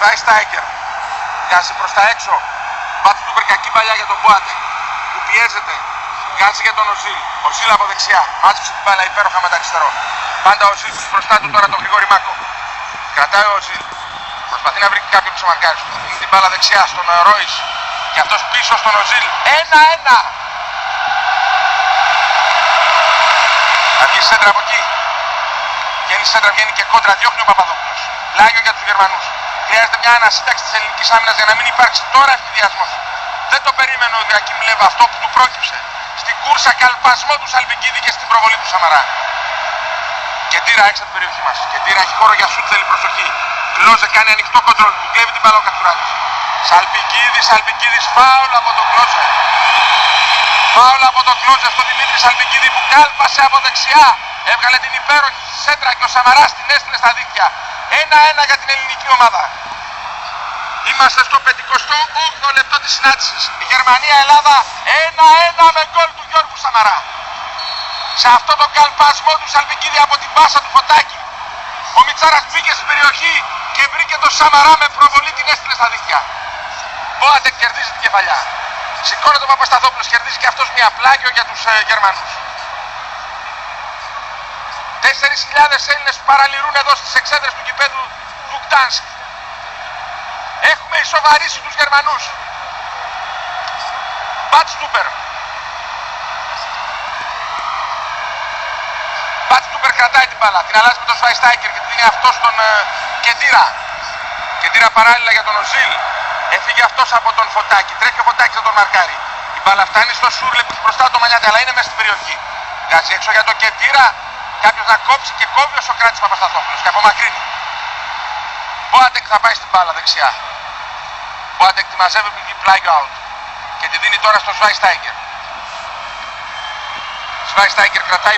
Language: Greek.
Σβάιστάικερ βγάζει προς τα έξω. Μπατστούπερ, κακή παλιά για τον Μπόατεκ που πιέζεται. Βγάζει για τον Οζίλ. Οζίλ από δεξιά. Μάτσεψε την μπάλα υπέροχα με τα αριστερό. Πάντα ο Οζίλ μπροστά του τώρα τον Γρηγόρη Μάκο. Κρατάει ο Οζίλ. Προσπαθεί να βρει κάποιον που σε μαρκάρει. Δίνει την μπάλα δεξιά στον Ρόις. Και αυτός πίσω στον Οζίλ. 1-1. Θα βγει σέντρα από εκεί. Βγαίνει σέντρα, βγαίνει και κόντρα. Διώχνει ο Παπαδόπουλος. Πλάγιο για τους Γερμανούς. Χρειάζεται μια ανασύνταξη της ελληνικής άμυνας για να μην υπάρξει τώρα ευθυδιασμός. Δεν το περίμενε ο Ιακίμ Λέβα αυτό που του πρόκυψε. Στην κούρσα καλπασμό του Σαλπικίδη και στην προβολή του Σαμαρά. Κεντήρα έξω την περιοχή μας. Κεντήρα έχει χώρο για σουτ, θέλει προσοχή. Κλόζε κάνει ανοιχτό κοντρόλ του. Κλέβει την μπάλα ο Κατσουράκης. Σαλπικίδης, φάουλ από τον Κλόζε. Φάουλ από τον Κλόζε στον Δημήτρη Σαλπικίδη που κάλπασε από δεξιά. Έβγαλε την υπέροχη σέντρα και ο Σαμαράς την έστειλε στα δίχτυα. 1-1 για την ελληνική ομάδα. Είμαστε στο 58ο λεπτό της συνάντησης. Η Γερμανία-Ελλάδα 1-1 με γκολ του Γιώργου Σαμαρά. Σε αυτό τον καλπασμό του Σαλπικίδη από την πάσα του Φωτάκη. Ο Μιτσάρας μπήκε στην περιοχή και βρήκε τον Σαμαρά με προβολή, την έστειλε στα δίχτυα. Μπόατεκ κερδίζει την κεφαλιά. Σηκώνεται ο Παπασταθόπουλος, κερδίζει και αυτός μια πλάγιο για τους Γερμανούς. 4.000 Έλληνες παραλυρούν εδώ στις εξέδρες του γηπέδου του Γκτάνσκ. Έχουμε ισοβαρίσει τους Γερμανούς. Μπατστούπερ. Μπατστούπερ κρατάει την μπάλα. Την αλλάζει με τον Σβάιστάικερ και την δίνει αυτό στον Κεντήρα. Κεντήρα παράλληλα για τον Οζίλ. Έφυγε αυτός από τον Φωτάκη. Τρέχει ο Φωτάκης να τον μαρκάρει. Η μπάλα φτάνει στο Σούρλε που έχει μπροστά το Μανιάτη, αλλά είναι μέσα στην περιοχή. Βγάζει έξω για τον Κεντήρα. Κάποιος να κόψει και κόβει ο Σοκράτης Παπασταθόπουλος και απομακρύνει. Μπόατεκ θα πάει στην μπάλα δεξιά. Μπόατεκ τη μαζεύει που βγει πλάγιο out. Και τη δίνει τώρα στο Σβάιστάικερ. Σβάιστάικερ κρατάει